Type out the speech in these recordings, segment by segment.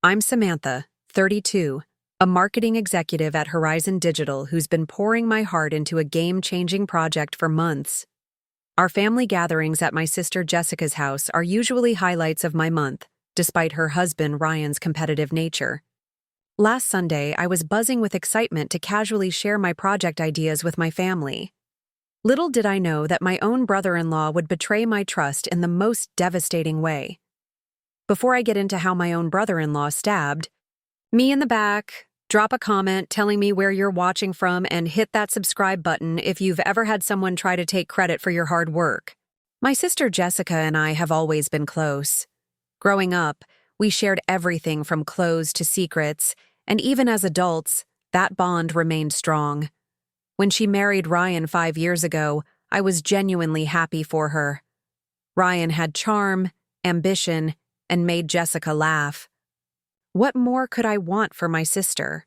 I'm Samantha, 32, a marketing executive at Horizon Digital who's been pouring my heart into a game-changing project for months. Our family gatherings at my sister Jessica's house are usually highlights of my month, despite her husband Ryan's competitive nature. Last Sunday, I was buzzing with excitement to casually share my project ideas with my family. Little did I know that my own brother-in-law would betray my trust in the most devastating way. Before I get into how my own brother-in-law stabbed me in the back, drop a comment telling me where you're watching from and hit that subscribe button if you've ever had someone try to take credit for your hard work. My sister Jessica and I have always been close. Growing up, we shared everything from clothes to secrets, and even as adults, that bond remained strong. When she married Ryan 5 years ago, I was genuinely happy for her. Ryan had charm, ambition, and made Jessica laugh. What more could I want for my sister?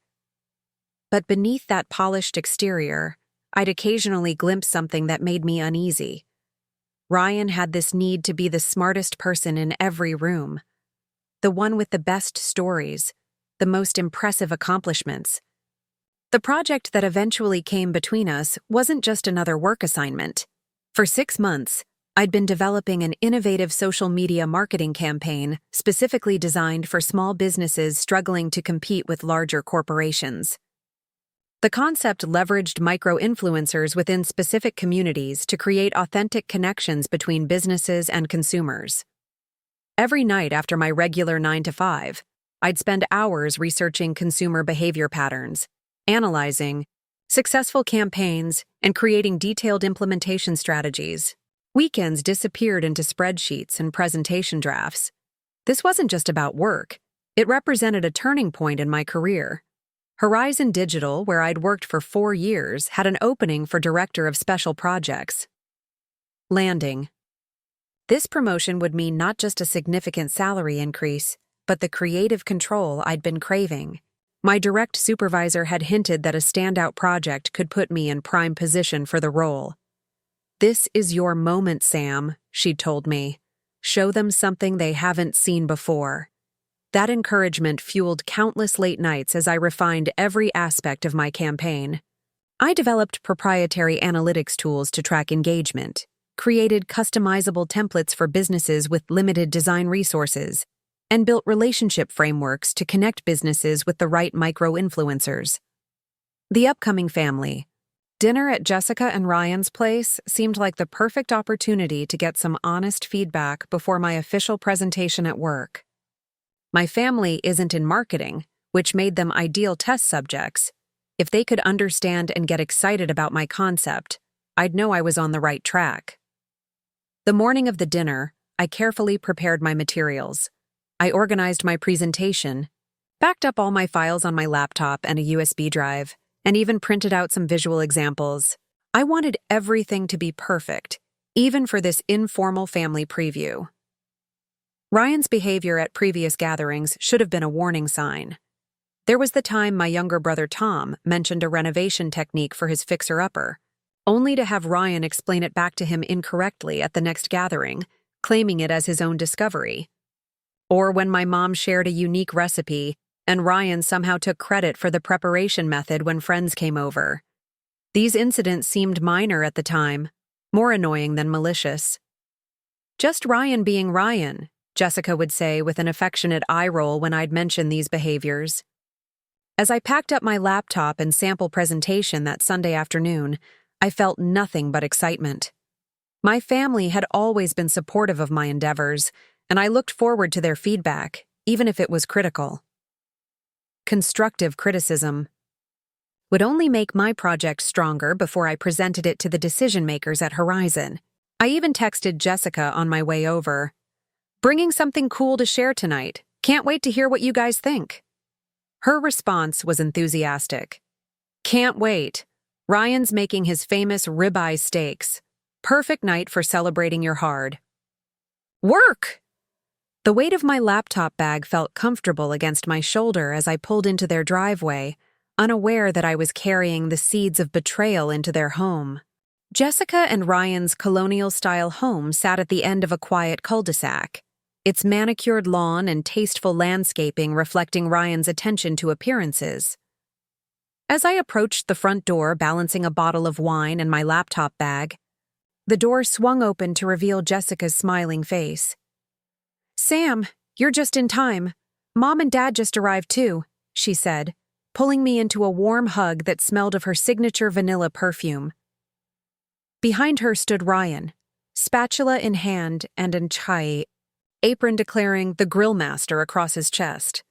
But beneath that polished exterior, I'd occasionally glimpse something that made me uneasy. Ryan had this need to be the smartest person in every room, the one with the best stories, the most impressive accomplishments. The project that eventually came between us wasn't just another work assignment. For 6 months, I'd been developing an innovative social media marketing campaign specifically designed for small businesses struggling to compete with larger corporations. The concept leveraged micro-influencers within specific communities to create authentic connections between businesses and consumers. Every night after my regular 9 to 5, I'd spend hours researching consumer behavior patterns, analyzing successful campaigns, and creating detailed implementation strategies. Weekends disappeared into spreadsheets and presentation drafts. This wasn't just about work. It represented a turning point in my career. Horizon Digital, where I'd worked for 4 years, had an opening for Director of Special Projects. Landing. This promotion would mean not just a significant salary increase, but the creative control I'd been craving. My direct supervisor had hinted that a standout project could put me in prime position for the role. "This is your moment, Sam," she'd told me. "Show them something they haven't seen before." That encouragement fueled countless late nights as I refined every aspect of my campaign. I developed proprietary analytics tools to track engagement, created customizable templates for businesses with limited design resources, and built relationship frameworks to connect businesses with the right micro-influencers. The upcoming family. Dinner at Jessica and Ryan's place seemed like the perfect opportunity to get some honest feedback before my official presentation at work. My family isn't in marketing, which made them ideal test subjects. If they could understand and get excited about my concept, I'd know I was on the right track. The morning of the dinner, I carefully prepared my materials. I organized my presentation, backed up all my files on my laptop and a USB drive, and even printed out some visual examples. I wanted everything to be perfect, even for this informal family preview. Ryan's behavior at previous gatherings should have been a warning sign. There was the time my younger brother Tom mentioned a renovation technique for his fixer-upper, only to have Ryan explain it back to him incorrectly at the next gathering, claiming it as his own discovery. Or when my mom shared a unique recipe, and Ryan somehow took credit for the preparation method when friends came over. These incidents seemed minor at the time, more annoying than malicious. "Just Ryan being Ryan," Jessica would say with an affectionate eye roll when I'd mention these behaviors. As I packed up my laptop and sample presentation that Sunday afternoon, I felt nothing but excitement. My family had always been supportive of my endeavors, and I looked forward to their feedback, even if it was critical. Constructive criticism would only make my project stronger before I presented it to the decision-makers at Horizon. I even texted Jessica on my way over. "Bringing something cool to share tonight. Can't wait to hear what you guys think." Her response was enthusiastic. "Can't wait. Ryan's making his famous ribeye steaks. Perfect night for celebrating your hard work." The weight of my laptop bag felt comfortable against my shoulder as I pulled into their driveway, unaware that I was carrying the seeds of betrayal into their home. Jessica and Ryan's colonial-style home sat at the end of a quiet cul-de-sac. its manicured lawn and tasteful landscaping reflecting Ryan's attention to appearances. As I approached the front door, balancing a bottle of wine and my laptop bag, the door swung open to reveal Jessica's smiling face. "Sam, you're just in time. Mom and Dad just arrived too," she said, pulling me into a warm hug that smelled of her signature vanilla perfume. Behind her stood Ryan, spatula in hand and an chai apron declaring "the grill master" across his chest.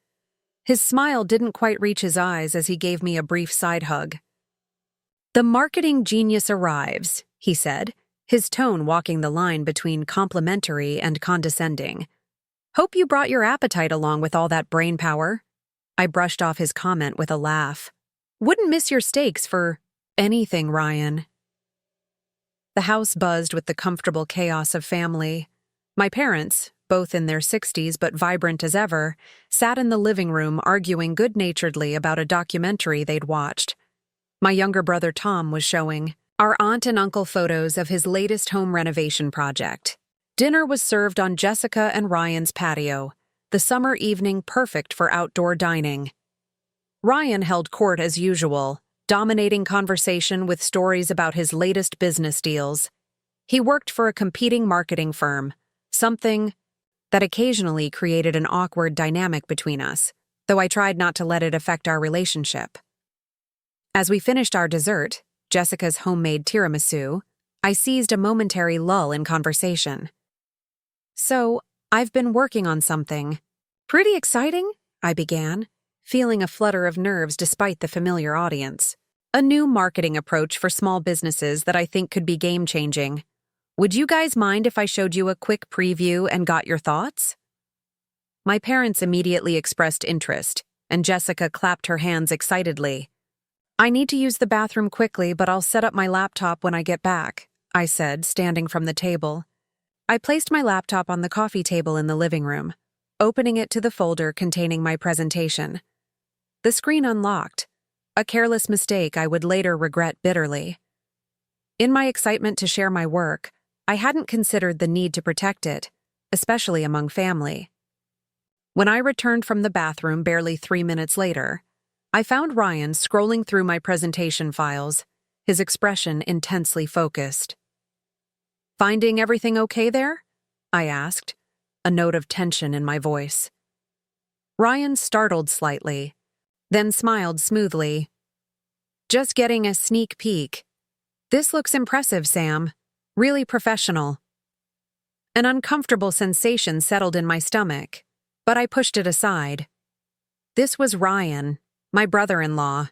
His smile didn't quite reach his eyes as he gave me a brief side hug. "The marketing genius arrives," he said, his tone walking the line between complimentary and condescending. "Hope you brought your appetite along with all that brain power." I brushed off his comment with a laugh. "Wouldn't miss your steaks for anything, Ryan." The house buzzed with the comfortable chaos of family. My parents, both in their 60s but vibrant as ever, sat in the living room arguing good-naturedly about a documentary they'd watched. My younger brother Tom was showing our aunt and uncle photos of his latest home renovation project. Dinner was served on Jessica and Ryan's patio, the summer evening perfect for outdoor dining. Ryan held court as usual, dominating conversation with stories about his latest business deals. He worked for a competing marketing firm, something that occasionally created an awkward dynamic between us, though I tried not to let it affect our relationship. As we finished our dessert, Jessica's homemade tiramisu, I seized a momentary lull in conversation. "So, I've been working on something. Pretty exciting," I began, feeling a flutter of nerves despite the familiar audience. "A new marketing approach for small businesses that I think could be game-changing. Would you guys mind if I showed you a quick preview and got your thoughts?" My parents immediately expressed interest, and Jessica clapped her hands excitedly. "I need to use the bathroom quickly, but I'll set up my laptop when I get back," I said, standing from the table. I placed my laptop on the coffee table in the living room, opening it to the folder containing my presentation. The screen unlocked, a careless mistake I would later regret bitterly. In my excitement to share my work, I hadn't considered the need to protect it, especially among family. When I returned from the bathroom barely 3 minutes later, I found Ryan scrolling through my presentation files, his expression intensely focused. "Finding everything okay there?" I asked, a note of tension in my voice. Ryan startled slightly, then smiled smoothly. "Just getting a sneak peek. This looks impressive, Sam. Really professional." An uncomfortable sensation settled in my stomach, but I pushed it aside. This was Ryan, my brother-in-law.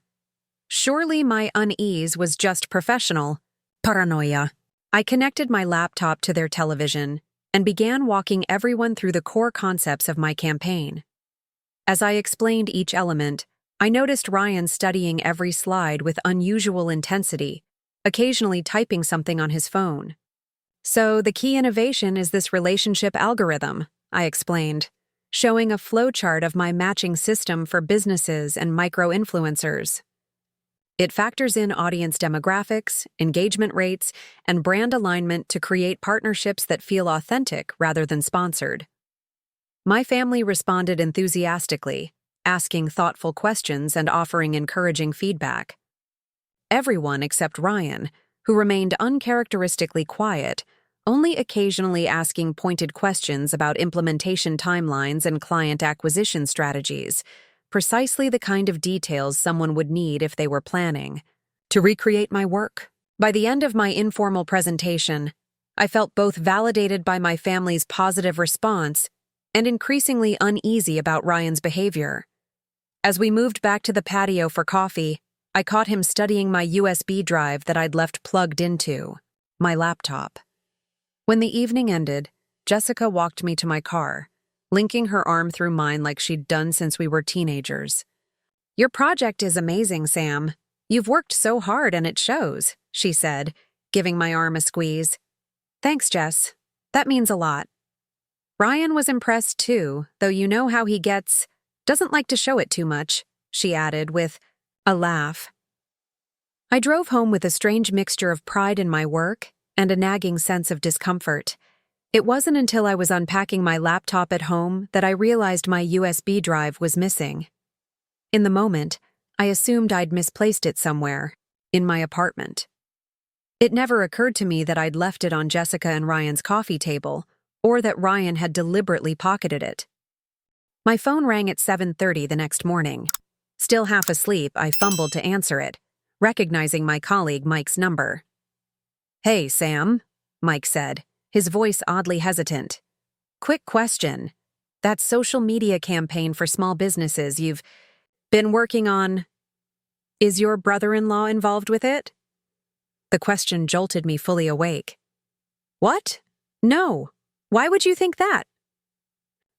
Surely my unease was just professional paranoia. I connected my laptop to their television and began walking everyone through the core concepts of my campaign. As I explained each element, I noticed Ryan studying every slide with unusual intensity, occasionally typing something on his phone. "So the key innovation is this relationship algorithm," I explained, showing a flowchart of my matching system for businesses and micro-influencers. It factors in audience demographics, engagement rates, and brand alignment to create partnerships that feel authentic rather than sponsored. My family responded enthusiastically, asking thoughtful questions and offering encouraging feedback. Everyone except Ryan, who remained uncharacteristically quiet, only occasionally asking pointed questions about implementation timelines and client acquisition strategies, precisely the kind of details someone would need if they were planning to recreate my work. By the end of my informal presentation, I felt both validated by my family's positive response and increasingly uneasy about Ryan's behavior. As we moved back to the patio for coffee, I caught him studying my USB drive that I'd left plugged into my laptop. When the evening ended, Jessica walked me to my car, linking her arm through mine like she'd done since we were teenagers. "Your project is amazing, Sam. You've worked so hard and it shows," she said, giving my arm a squeeze. "Thanks, Jess. That means a lot." Ryan was impressed too, though you know how he doesn't like to show it too much, she added with a laugh. I drove home with a strange mixture of pride in my work and a nagging sense of discomfort. It wasn't until I was unpacking my laptop at home that I realized my USB drive was missing. In the moment, I assumed I'd misplaced it somewhere, in my apartment. It never occurred to me that I'd left it on Jessica and Ryan's coffee table, or that Ryan had deliberately pocketed it. My phone rang at 7:30 the next morning. Still half asleep, I fumbled to answer it, recognizing my colleague Mike's number. "Hey, Sam," Mike said, his voice oddly hesitant. "Quick question. That social media campaign for small businesses you've been working on, is your brother-in-law involved with it?" The question jolted me fully awake. "What? No. Why would you think that?"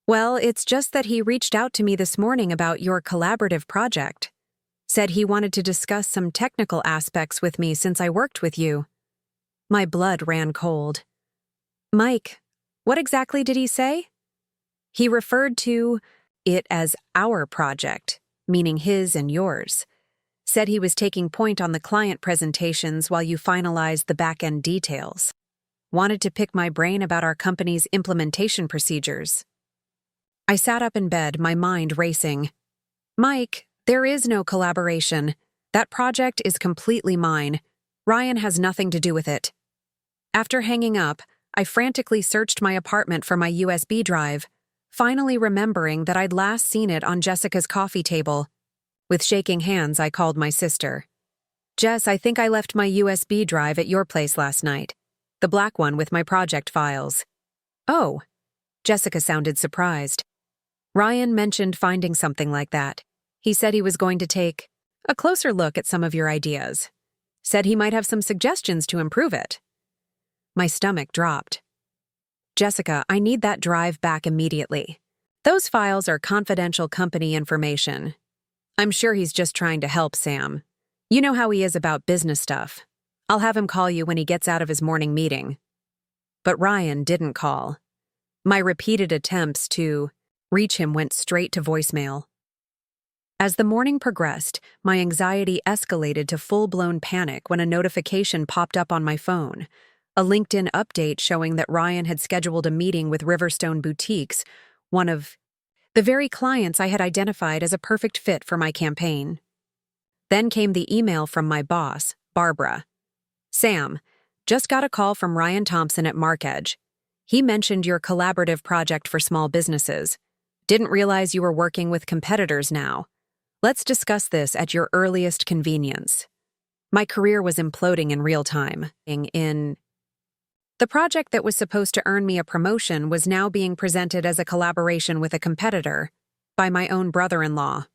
"Well, it's just that he reached out to me this morning about your collaborative project. Said he wanted to discuss some technical aspects with me since I worked with you." My blood ran cold. "Mike, what exactly did he say?" "He referred to it as our project, meaning his and yours. Said he was taking point on the client presentations while you finalized the back-end details. Wanted to pick my brain about our company's implementation procedures." I sat up in bed, my mind racing. "Mike, there is no collaboration. That project is completely mine. Ryan has nothing to do with it." After hanging up, I frantically searched my apartment for my USB drive, finally remembering that I'd last seen it on Jessica's coffee table. With shaking hands, I called my sister. "Jess, I think I left my USB drive at your place last night. The black one with my project files." "Oh." Jessica sounded surprised. "Ryan mentioned finding something like that. He said he was going to take a closer look at some of your ideas. Said he might have some suggestions to improve it." My stomach dropped. "Jessica, I need that drive back immediately. Those files are confidential company information." "I'm sure he's just trying to help, Sam. You know how he is about business stuff. I'll have him call you when he gets out of his morning meeting." But Ryan didn't call. My repeated attempts to reach him went straight to voicemail. As the morning progressed, my anxiety escalated to full-blown panic when a notification popped up on my phone. A LinkedIn update showing that Ryan had scheduled a meeting with Riverstone Boutiques, one of the very clients I had identified as a perfect fit for my campaign. Then came the email from my boss, Barbara. "Sam, just got a call from Ryan Thompson at MarkEdge. He mentioned your collaborative project for small businesses. Didn't realize you were working with competitors now. Let's discuss this at your earliest convenience." My career was imploding in real time. The project that was supposed to earn me a promotion was now being presented as a collaboration with a competitor by my own brother-in-law.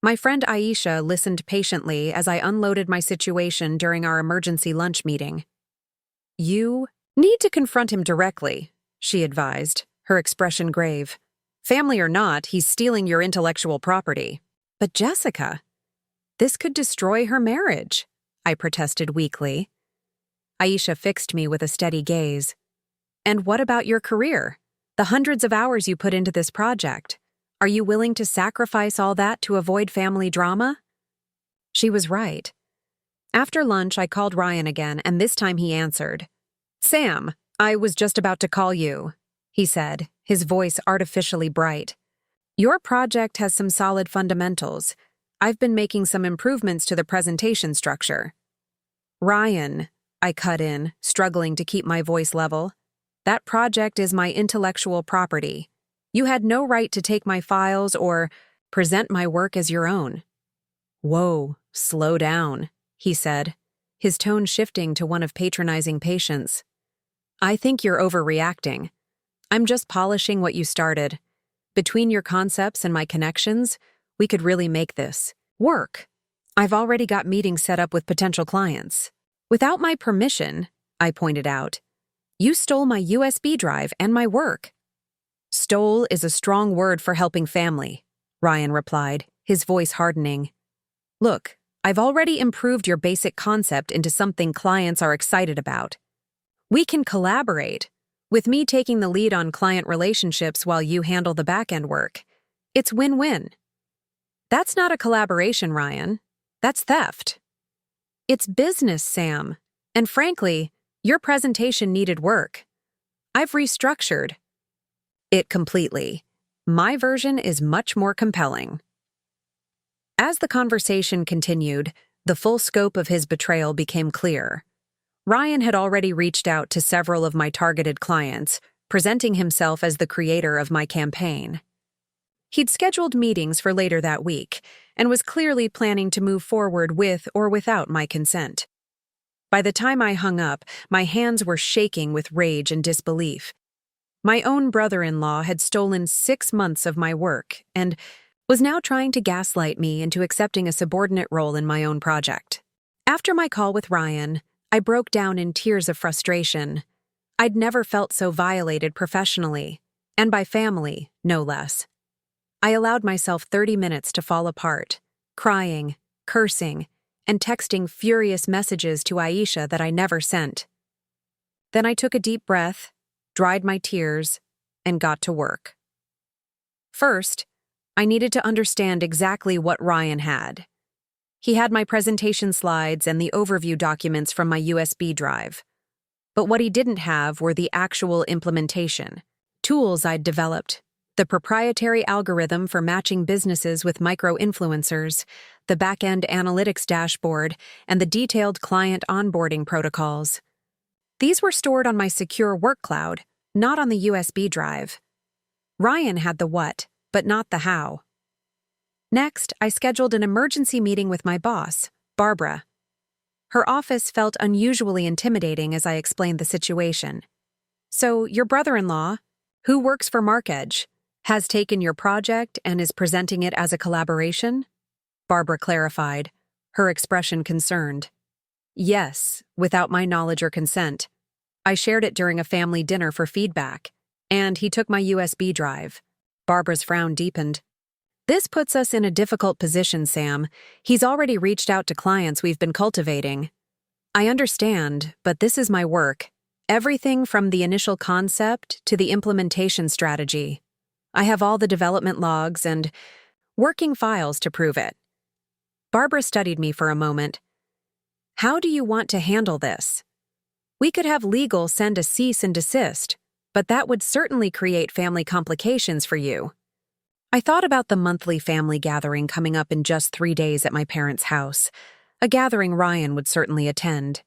My friend Aisha listened patiently as I unloaded my situation during our emergency lunch meeting. "You need to confront him directly," she advised, her expression grave. "Family or not, he's stealing your intellectual property." "But Jessica, this could destroy her marriage," I protested weakly. Aisha fixed me with a steady gaze. "And what about your career? The hundreds of hours you put into this project? Are you willing to sacrifice all that to avoid family drama?" She was right. After lunch, I called Ryan again, and this time he answered. "Sam, I was just about to call you," he said, his voice artificially bright. "Your project has some solid fundamentals. I've been making some improvements to the presentation structure." "Ryan," I cut in, struggling to keep my voice level, "that project is my intellectual property. You had no right to take my files or present my work as your own." "Whoa, slow down," he said, his tone shifting to one of patronizing patience. "I think you're overreacting. I'm just polishing what you started. Between your concepts and my connections, we could really make this work. I've already got meetings set up with potential clients." "Without my permission," I pointed out. "You stole my USB drive and my work." "Stole is a strong word for helping family," Ryan replied, his voice hardening. "Look, I've already improved your basic concept into something clients are excited about. We can collaborate, with me taking the lead on client relationships while you handle the back-end work. It's win-win." "That's not a collaboration, Ryan. That's theft." "It's business, Sam. And frankly, your presentation needed work. I've restructured it completely. My version is much more compelling. As the conversation continued, the full scope of his betrayal became clear. Ryan had already reached out to several of my targeted clients, presenting himself as the creator of my campaign. He'd scheduled meetings for later that week and was clearly planning to move forward with or without my consent. By the time I hung up, my hands were shaking with rage and disbelief. My own brother-in-law had stolen 6 months of my work and was now trying to gaslight me into accepting a subordinate role in my own project. After my call with Ryan, I broke down in tears of frustration. I'd never felt so violated professionally, and by family, no less. I allowed myself 30 minutes to fall apart, crying, cursing, and texting furious messages to Aisha that I never sent. Then I took a deep breath, dried my tears, and got to work. First, I needed to understand exactly what Ryan had. He had my presentation slides and the overview documents from my USB drive. But what he didn't have were the actual implementation, tools I'd developed, the proprietary algorithm for matching businesses with micro-influencers, the back-end analytics dashboard, and the detailed client onboarding protocols. These were stored on my secure work cloud, not on the USB drive. Ryan had the what, but not the how. Next, I scheduled an emergency meeting with my boss, Barbara. Her office felt unusually intimidating as I explained the situation. So, your brother-in-law, who works for MarkEdge, has taken your project and is presenting it as a collaboration? Barbara clarified, her expression concerned. Yes, without my knowledge or consent. I shared it during a family dinner for feedback, and he took my USB drive. Barbara's frown deepened. This puts us in a difficult position, Sam. He's already reached out to clients we've been cultivating. I understand, but this is my work. Everything from the initial concept to the implementation strategy. I have all the development logs and working files to prove it. Barbara studied me for a moment. How do you want to handle this? We could have legal send a cease and desist, but that would certainly create family complications for you. I thought about the monthly family gathering coming up in just 3 days at my parents' house, a gathering Ryan would certainly attend.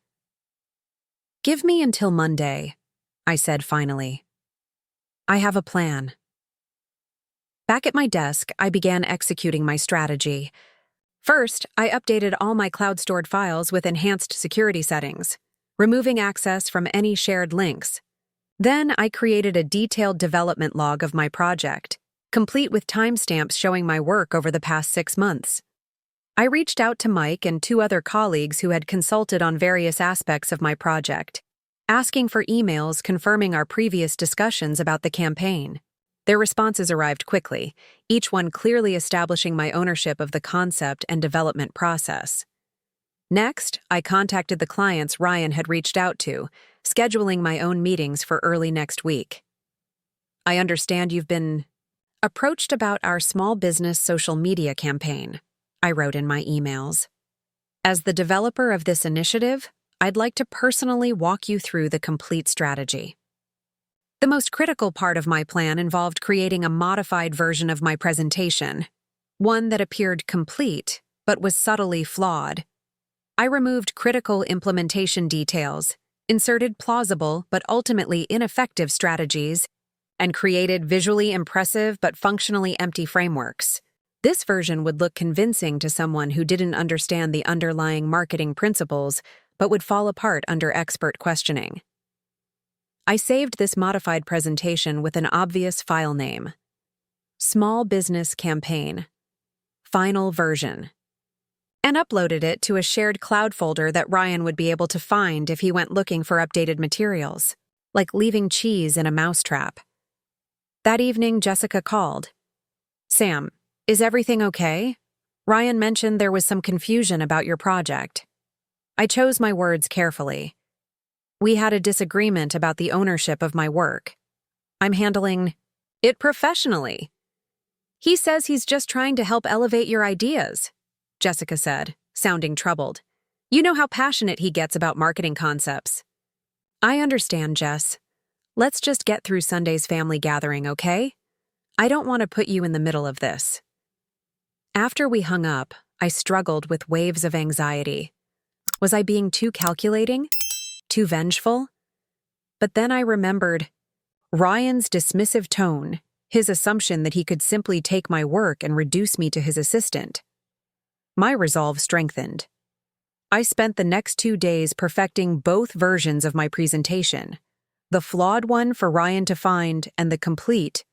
Give me until Monday, I said finally. I have a plan. Back at my desk, I began executing my strategy. First, I updated all my cloud-stored files with enhanced security settings, removing access from any shared links. Then I created a detailed development log of my project, complete with timestamps showing my work over the past 6 months. I reached out to Mike and 2 other colleagues who had consulted on various aspects of my project, asking for emails confirming our previous discussions about the campaign. Their responses arrived quickly, each one clearly establishing my ownership of the concept and development process. Next, I contacted the clients Ryan had reached out to, scheduling my own meetings for early next week. I understand you've been approached about our small business social media campaign, I wrote in my emails. As the developer of this initiative, I'd like to personally walk you through the complete strategy. The most critical part of my plan involved creating a modified version of my presentation, one that appeared complete but was subtly flawed. I removed critical implementation details, inserted plausible but ultimately ineffective strategies, and created visually impressive but functionally empty frameworks. This version would look convincing to someone who didn't understand the underlying marketing principles but would fall apart under expert questioning. I saved this modified presentation with an obvious file name. Small Business Campaign. Final Version. And uploaded it to a shared cloud folder that Ryan would be able to find if he went looking for updated materials, like leaving cheese in a mousetrap. That evening, Jessica called. Sam, is everything okay? Ryan mentioned there was some confusion about your project. I chose my words carefully. We had a disagreement about the ownership of my work. I'm handling it professionally. He says he's just trying to help elevate your ideas, Jessica said, sounding troubled. You know how passionate he gets about marketing concepts. I understand, Jess. Let's just get through Sunday's family gathering, okay? I don't want to put you in the middle of this. After we hung up, I struggled with waves of anxiety. Was I being too calculating? Too vengeful? But then I remembered Ryan's dismissive tone, his assumption that he could simply take my work and reduce me to his assistant. My resolve strengthened. I spent the next 2 days perfecting both versions of my presentation, the flawed one for Ryan to find and the complete,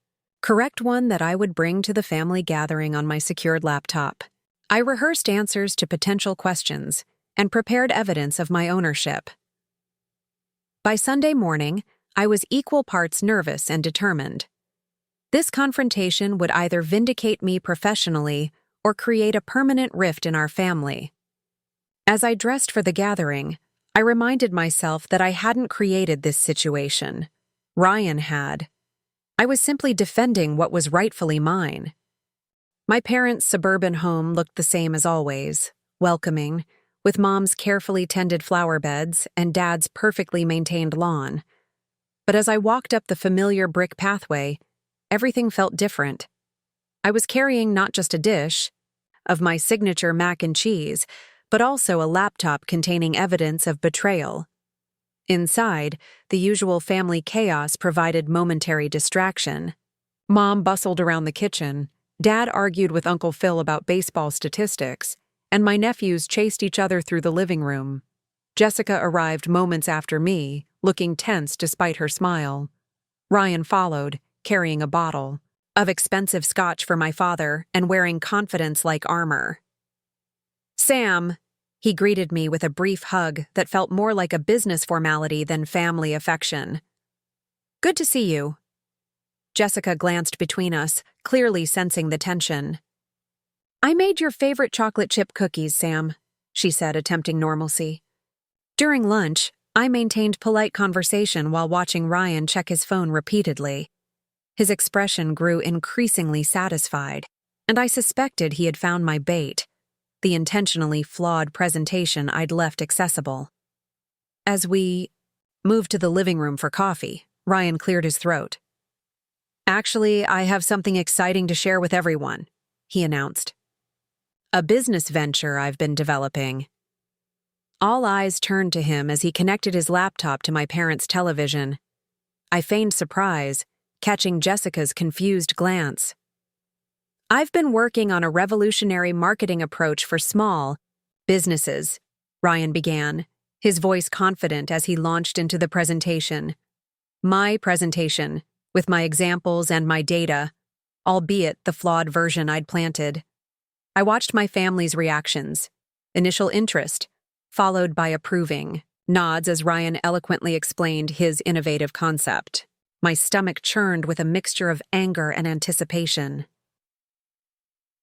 correct one that I would bring to the family gathering on my secured laptop. I rehearsed answers to potential questions and prepared evidence of my ownership. By Sunday morning, I was equal parts nervous and determined. This confrontation would either vindicate me professionally or create a permanent rift in our family. As I dressed for the gathering, I reminded myself that I hadn't created this situation. Ryan had. I was simply defending what was rightfully mine. My parents' suburban home looked the same as always, welcoming, with Mom's carefully tended flower beds and Dad's perfectly maintained lawn. But as I walked up the familiar brick pathway, everything felt different. I was carrying not just a dish of my signature mac and cheese, but also a laptop containing evidence of betrayal. Inside, the usual family chaos provided momentary distraction. Mom bustled around the kitchen, Dad argued with Uncle Phil about baseball statistics, and my nephews chased each other through the living room. Jessica arrived moments after me, looking tense despite her smile. Ryan followed, carrying a bottle of expensive scotch for my father and wearing confidence like armor. "Sam," he greeted me with a brief hug that felt more like a business formality than family affection. "Good to see you." Jessica glanced between us, clearly sensing the tension. "I made your favorite chocolate chip cookies, Sam," she said, attempting normalcy. During lunch, I maintained polite conversation while watching Ryan check his phone repeatedly. His expression grew increasingly satisfied, and I suspected he had found my bait, the intentionally flawed presentation I'd left accessible. As we moved to the living room for coffee, Ryan cleared his throat. "Actually, I have something exciting to share with everyone," he announced. "A business venture I've been developing." All eyes turned to him as he connected his laptop to my parents' television. I feigned surprise, catching Jessica's confused glance. "I've been working on a revolutionary marketing approach for small businesses," Ryan began, his voice confident as he launched into the presentation. My presentation, with my examples and my data, albeit the flawed version I'd planted. I watched my family's reactions, initial interest, followed by approving nods as Ryan eloquently explained his innovative concept. My stomach churned with a mixture of anger and anticipation.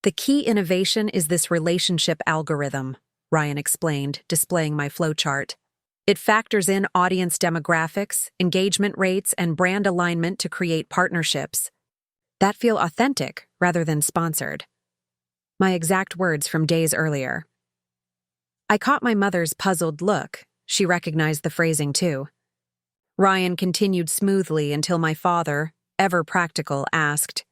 "The key innovation is this relationship algorithm," Ryan explained, displaying my flowchart. "It factors in audience demographics, engagement rates, and brand alignment to create partnerships that feel authentic rather than sponsored." My exact words from days earlier. I caught my mother's puzzled look. She recognized the phrasing too. Ryan continued smoothly until my father, ever practical, asked,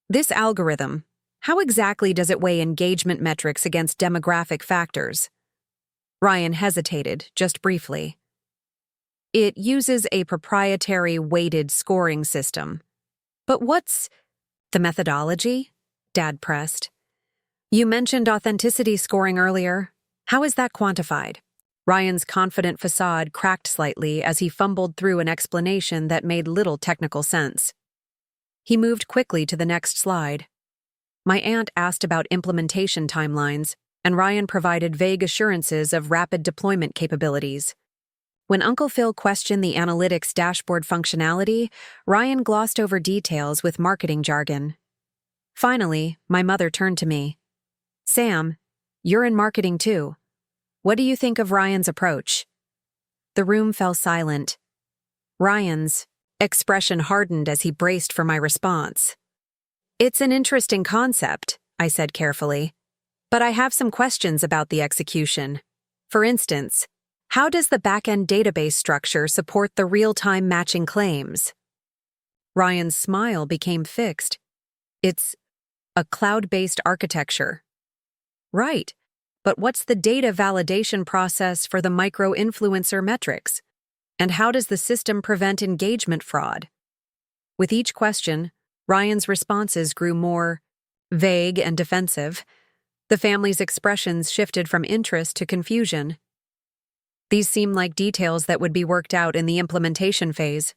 "This algorithm, how exactly does it weigh engagement metrics against demographic factors?" Ryan hesitated, just briefly. "It uses a proprietary weighted scoring system." "But what's the methodology?" Dad pressed. "You mentioned authenticity scoring earlier. How is that quantified?" Ryan's confident facade cracked slightly as he fumbled through an explanation that made little technical sense. He moved quickly to the next slide. My aunt asked about implementation timelines, and Ryan provided vague assurances of rapid deployment capabilities. When Uncle Phil questioned the analytics dashboard functionality, Ryan glossed over details with marketing jargon. Finally, my mother turned to me. "Sam, you're in marketing too. What do you think of Ryan's approach?" The room fell silent. Ryan's expression hardened as he braced for my response. "It's an interesting concept," I said carefully, "but I have some questions about the execution. For instance, How does the back-end database structure support the real-time matching claims? Ryan's smile became fixed. It's a cloud-based architecture. Right, but what's the data validation process for the micro-influencer metrics? And how does the system prevent engagement fraud? With each question, Ryan's responses grew more vague and defensive. The family's expressions shifted from interest to confusion. These seem like details that would be worked out in the implementation phase,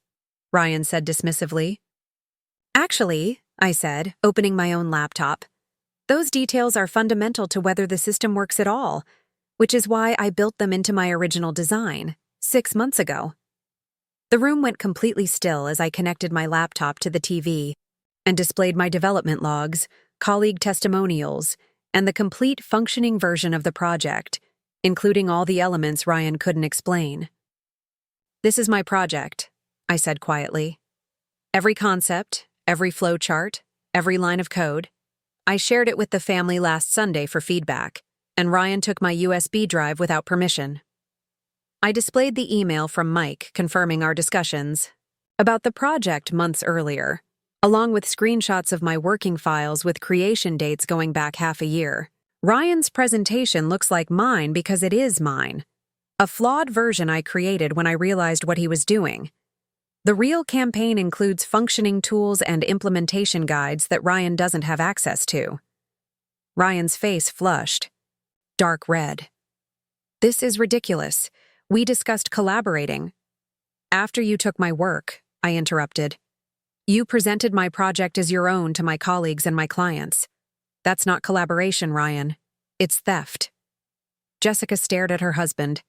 Ryan said dismissively. Actually, I said, opening my own laptop, those details are fundamental to whether the system works at all, which is why I built them into my original design 6 months ago. The room went completely still as I connected my laptop to the TV and displayed my development logs, colleague testimonials, and the complete functioning version of the project, including all the elements Ryan couldn't explain. This is my project, I said quietly. Every concept, every flow chart, every line of code. I shared it with the family last Sunday for feedback, and Ryan took my USB drive without permission. I displayed the email from Mike confirming our discussions about the project months earlier, along with screenshots of my working files with creation dates going back half a year. Ryan's presentation looks like mine because it is mine. A flawed version I created when I realized what he was doing. The real campaign includes functioning tools and implementation guides that Ryan doesn't have access to. Ryan's face flushed. Dark red. This is ridiculous. We discussed collaborating. After you took my work, I interrupted. You presented my project as your own to my colleagues and my clients. That's not collaboration, Ryan. It's theft. Jessica stared at her husband,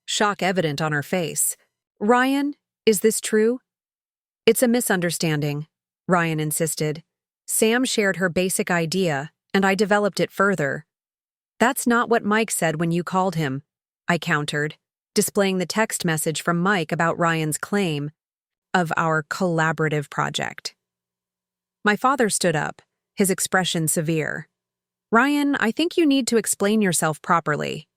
shock evident on her face. Ryan, is this true? It's a misunderstanding, Ryan insisted. Sam shared her basic idea, and I developed it further. That's not what Mike said when you called him, I countered, displaying the text message from Mike about Ryan's claim of our collaborative project. My father stood up, his expression severe. Ryan, I think you need to explain yourself properly.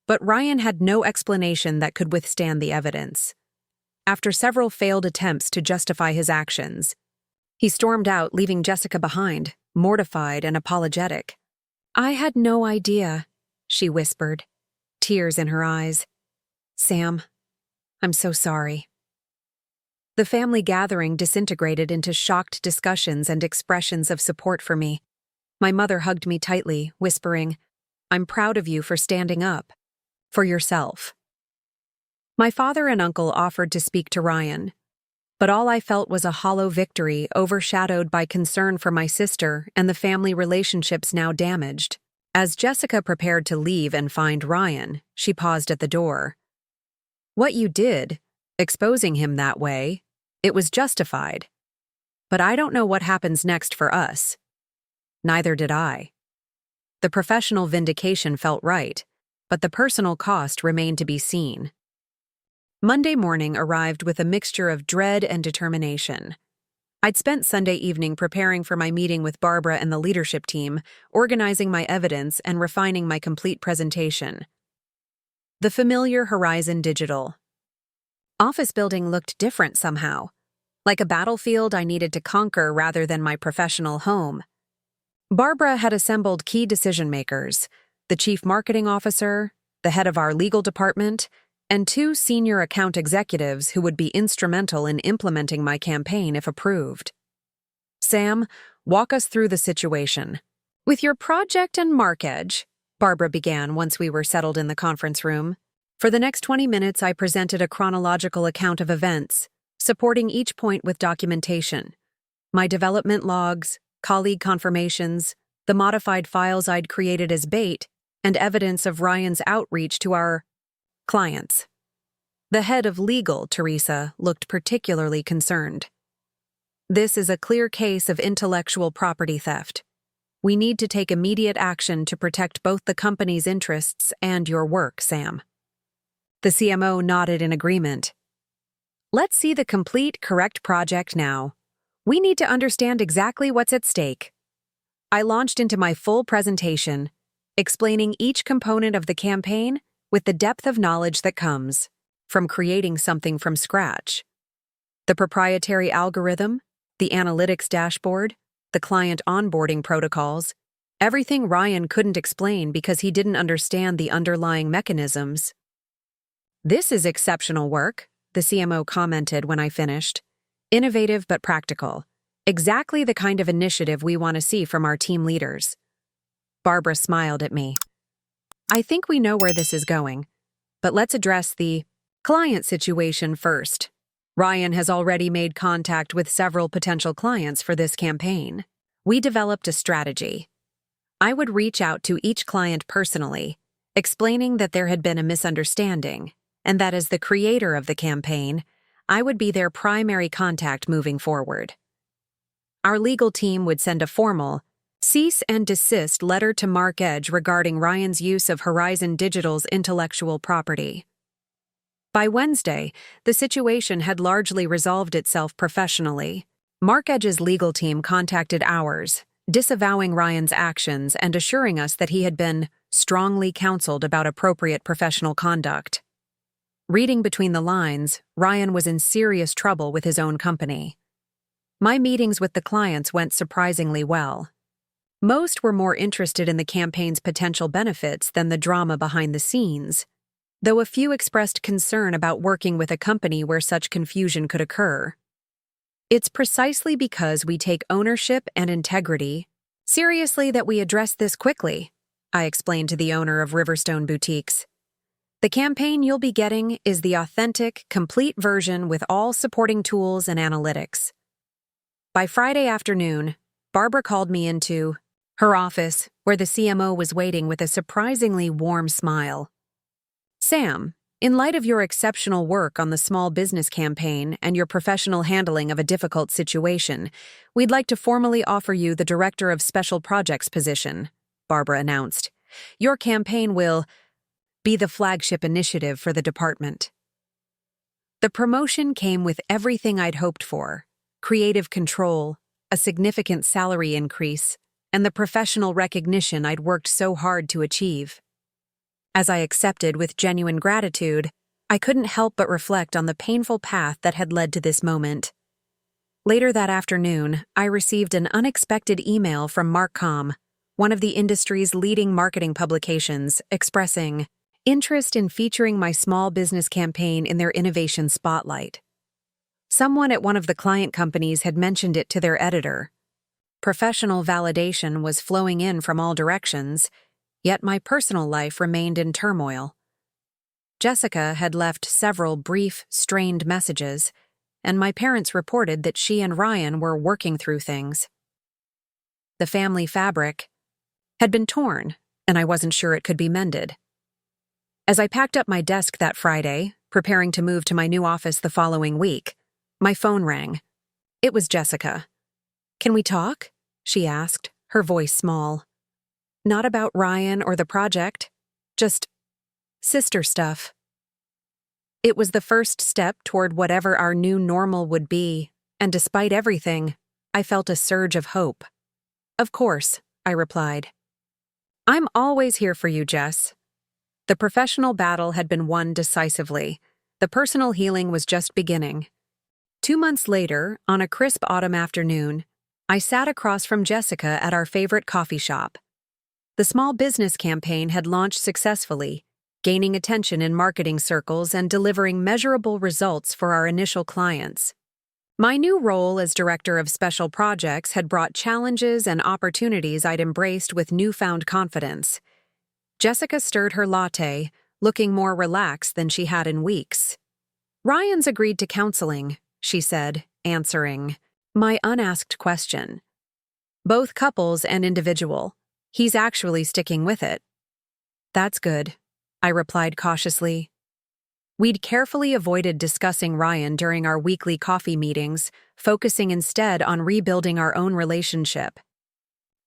But Ryan had no explanation that could withstand the evidence. After several failed attempts to justify his actions, he stormed out, leaving Jessica behind, mortified and apologetic. I had no idea, she whispered, tears in her eyes. Sam, I'm so sorry. The family gathering disintegrated into shocked discussions and expressions of support for me. My mother hugged me tightly, whispering, I'm proud of you for standing up. For yourself. My father and uncle offered to speak to Ryan, but all I felt was a hollow victory overshadowed by concern for my sister and the family relationships now damaged. As Jessica prepared to leave and find Ryan, she paused at the door. What you did, exposing him that way, it was justified. But I don't know what happens next for us. Neither did I. The professional vindication felt right, but the personal cost remained to be seen. Monday morning arrived with a mixture of dread and determination. I'd spent Sunday evening preparing for my meeting with Barbara and the leadership team, organizing my evidence and refining my complete presentation. The familiar Horizon Digital office building looked different somehow, like a battlefield I needed to conquer rather than my professional home. Barbara had assembled key decision-makers, the chief marketing officer, the head of our legal department, and 2 senior account executives who would be instrumental in implementing my campaign if approved. Sam, walk us through the situation. With your project and MarkEdge, Barbara began once we were settled in the conference room. For the next 20 minutes, I presented a chronological account of events, supporting each point with documentation. My development logs, colleague confirmations, the modified files I'd created as bait, and evidence of Ryan's outreach to our clients. The head of legal, Teresa, looked particularly concerned. This is a clear case of intellectual property theft. We need to take immediate action to protect both the company's interests and your work, Sam. The CMO nodded in agreement. Let's see the complete, correct project now. We need to understand exactly what's at stake. I launched into my full presentation, explaining each component of the campaign with the depth of knowledge that comes from creating something from scratch. The proprietary algorithm, the analytics dashboard, the client onboarding protocols, everything Ryan couldn't explain because he didn't understand the underlying mechanisms. "This is exceptional work," the CMO commented when I finished. "Innovative but practical. Exactly the kind of initiative we want to see from our team leaders." Barbara smiled at me. "I think we know where this is going, but let's address the client situation first. Ryan has already made contact with several potential clients for this campaign. We developed a strategy. I would reach out to each client personally, explaining that there had been a misunderstanding, and that as the creator of the campaign, I would be their primary contact moving forward. Our legal team would send a formal cease and desist letter to Mark Edge regarding Ryan's use of Horizon Digital's intellectual property. By Wednesday, the situation had largely resolved itself professionally. Mark Edge's legal team contacted ours, disavowing Ryan's actions and assuring us that he had been strongly counseled about appropriate professional conduct. Reading between the lines, Ryan was in serious trouble with his own company. My meetings with the clients went surprisingly well. Most were more interested in the campaign's potential benefits than the drama behind the scenes, though a few expressed concern about working with a company where such confusion could occur. "It's precisely because we take ownership and integrity seriously that we address this quickly," I explained to the owner of Riverstone Boutiques. "The campaign you'll be getting is the authentic, complete version with all supporting tools and analytics." By Friday afternoon, Barbara called me into her office, where the CMO was waiting with a surprisingly warm smile. "Sam, in light of your exceptional work on the small business campaign and your professional handling of a difficult situation, we'd like to formally offer you the Director of Special Projects position," Barbara announced. "Your campaign will be the flagship initiative for the department." The promotion came with everything I'd hoped for: creative control, a significant salary increase, and the professional recognition I'd worked so hard to achieve. As I accepted with genuine gratitude, I couldn't help but reflect on the painful path that had led to this moment. Later that afternoon, I received an unexpected email from Marcom, one of the industry's leading marketing publications, expressing interest in featuring my small business campaign in their innovation spotlight. Someone at one of the client companies had mentioned it to their editor. Professional validation was flowing in from all directions, yet my personal life remained in turmoil. Jessica had left several brief, strained messages, and my parents reported that she and Ryan were working through things. The family fabric had been torn, and I wasn't sure it could be mended. As I packed up my desk that Friday, preparing to move to my new office the following week, my phone rang. It was Jessica. "Can we talk?" she asked, her voice small. "Not about Ryan or the project, just sister stuff." It was the first step toward whatever our new normal would be, and despite everything, I felt a surge of hope. "Of course," I replied. "I'm always here for you, Jess." The professional battle had been won decisively. The personal healing was just beginning. 2 months later, on a crisp autumn afternoon, I sat across from Jessica at our favorite coffee shop. The small business campaign had launched successfully, gaining attention in marketing circles and delivering measurable results for our initial clients. My new role as Director of Special Projects had brought challenges and opportunities I'd embraced with newfound confidence. Jessica stirred her latte, looking more relaxed than she had in weeks. "Ryan's agreed to counseling," she said, answering my unasked question. "Both couples and individual. He's actually sticking with it." "That's good," I replied cautiously. We'd carefully avoided discussing Ryan during our weekly coffee meetings, focusing instead on rebuilding our own relationship.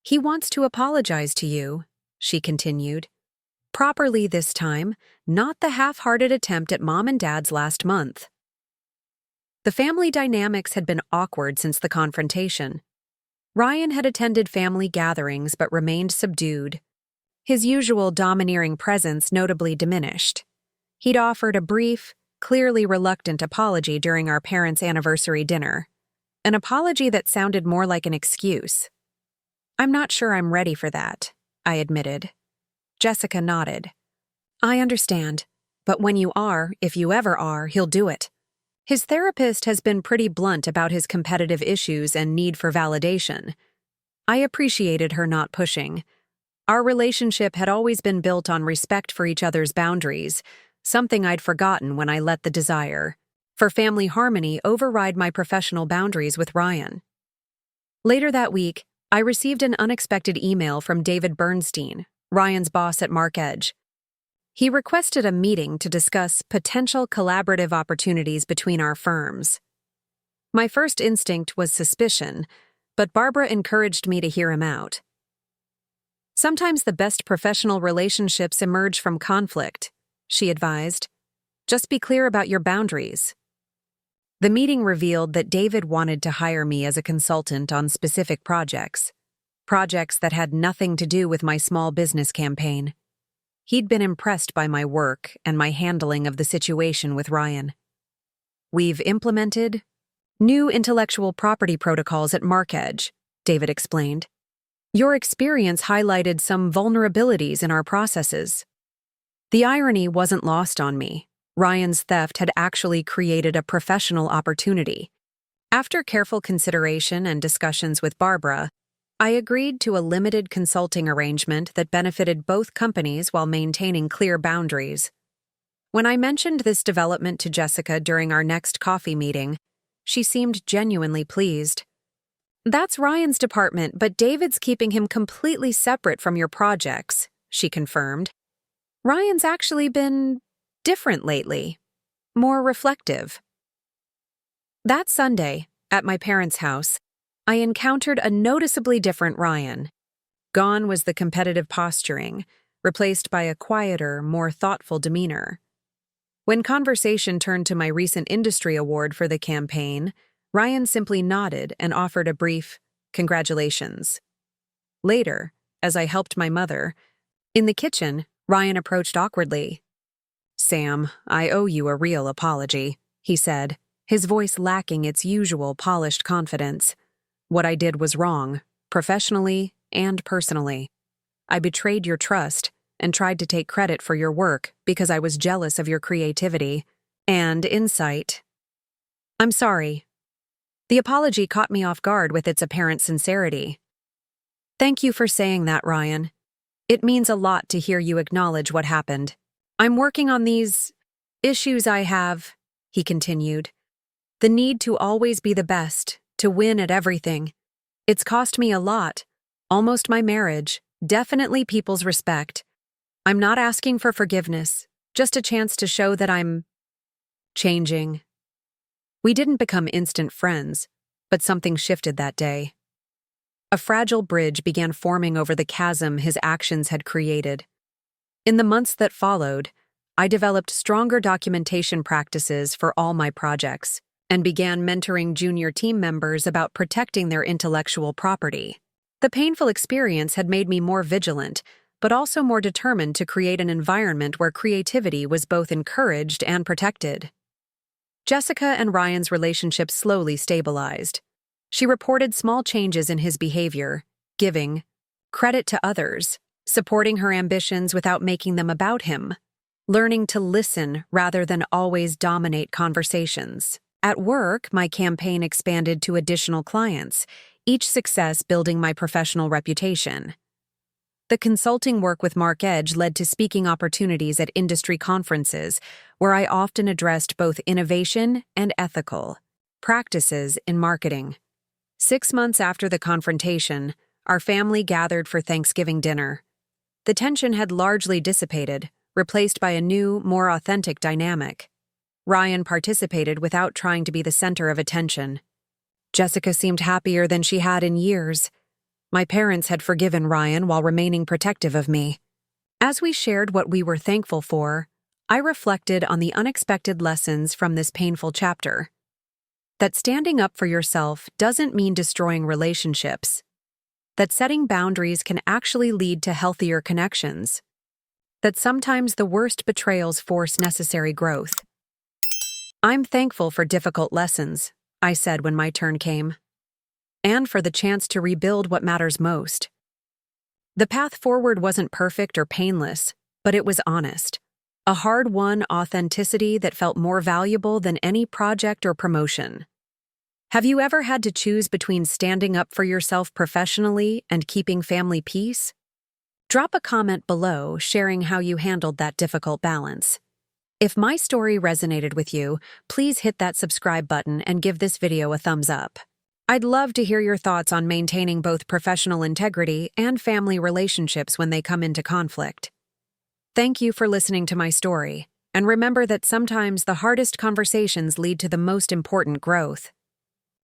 "He wants to apologize to you," she continued. "Properly this time, not the half-hearted attempt at Mom and Dad's last month." The family dynamics had been awkward since the confrontation. Ryan had attended family gatherings but remained subdued. his usual domineering presence notably diminished. He'd offered a brief, clearly reluctant apology during our parents' anniversary dinner, an apology that sounded more like an excuse. "I'm not sure I'm ready for that," I admitted. Jessica nodded. "I understand, but when you are, if you ever are, he'll do it. His therapist has been pretty blunt about his competitive issues and need for validation." I appreciated her not pushing. Our relationship had always been built on respect for each other's boundaries, something I'd forgotten when I let the desire for family harmony override my professional boundaries with Ryan. Later that week, I received an unexpected email from David Bernstein, Ryan's boss at Mark Edge. He requested a meeting to discuss potential collaborative opportunities between our firms. My first instinct was suspicion, but Barbara encouraged me to hear him out. "Sometimes the best professional relationships emerge from conflict," she advised. "Just be clear about your boundaries." The meeting revealed that David wanted to hire me as a consultant on specific projects that had nothing to do with my small business campaign. He'd been impressed by my work and my handling of the situation with Ryan. "We've implemented new intellectual property protocols at Mark Edge," David explained. "Your experience highlighted some vulnerabilities in our processes." The irony wasn't lost on me. Ryan's theft had actually created a professional opportunity. After careful consideration and discussions with Barbara, I agreed to a limited consulting arrangement that benefited both companies while maintaining clear boundaries. When I mentioned this development to Jessica during our next coffee meeting, she seemed genuinely pleased. "That's Ryan's department, but David's keeping him completely separate from your projects," she confirmed. "Ryan's actually been different lately, more reflective." That Sunday, at my parents' house, I encountered a noticeably different Ryan. Gone was the competitive posturing, replaced by a quieter, more thoughtful demeanor. When conversation turned to my recent industry award for the campaign, Ryan simply nodded and offered a brief, "Congratulations." Later, as I helped my mother, in the kitchen, Ryan approached awkwardly. "Sam, I owe you a real apology," he said, his voice lacking its usual polished confidence. "What I did was wrong, professionally and personally. I betrayed your trust and tried to take credit for your work because I was jealous of your creativity and insight. I'm sorry." The apology caught me off guard with its apparent sincerity. "Thank you for saying that, Ryan. It means a lot to hear you acknowledge what happened. I'm working on these issues I have," he continued. "The need to always be the best, to win at everything. It's cost me a lot, almost my marriage, definitely people's respect. I'm not asking for forgiveness, just a chance to show that I'm changing." We didn't become instant friends, but something shifted that day. A fragile bridge began forming over the chasm his actions had created. In the months that followed, I developed stronger documentation practices for all my projects and began mentoring junior team members about protecting their intellectual property. The painful experience had made me more vigilant, but also more determined to create an environment where creativity was both encouraged and protected. Jessica and Ryan's relationship slowly stabilized. She reported small changes in his behavior, giving credit to others, supporting her ambitions without making them about him, learning to listen rather than always dominate conversations. At work, my campaign expanded to additional clients, each success building my professional reputation. The consulting work with Mark Edge led to speaking opportunities at industry conferences, where I often addressed both innovation and ethical practices in marketing. 6 months after the confrontation, our family gathered for Thanksgiving dinner. The tension had largely dissipated, replaced by a new, more authentic dynamic. Ryan participated without trying to be the center of attention. Jessica seemed happier than she had in years. My parents had forgiven Ryan while remaining protective of me. As we shared what we were thankful for, I reflected on the unexpected lessons from this painful chapter. That standing up for yourself doesn't mean destroying relationships. that setting boundaries can actually lead to healthier connections, that sometimes the worst betrayals force necessary growth. "I'm thankful for difficult lessons," I said when my turn came, "and for the chance to rebuild what matters most." The path forward wasn't perfect or painless, but it was honest. A hard-won authenticity that felt more valuable than any project or promotion. Have you ever had to choose between standing up for yourself professionally and keeping family peace? Drop a comment below sharing how you handled that difficult balance. If my story resonated with you, please hit that subscribe button and give this video a thumbs up. I'd love to hear your thoughts on maintaining both professional integrity and family relationships when they come into conflict. Thank you for listening to my story, and remember that sometimes the hardest conversations lead to the most important growth.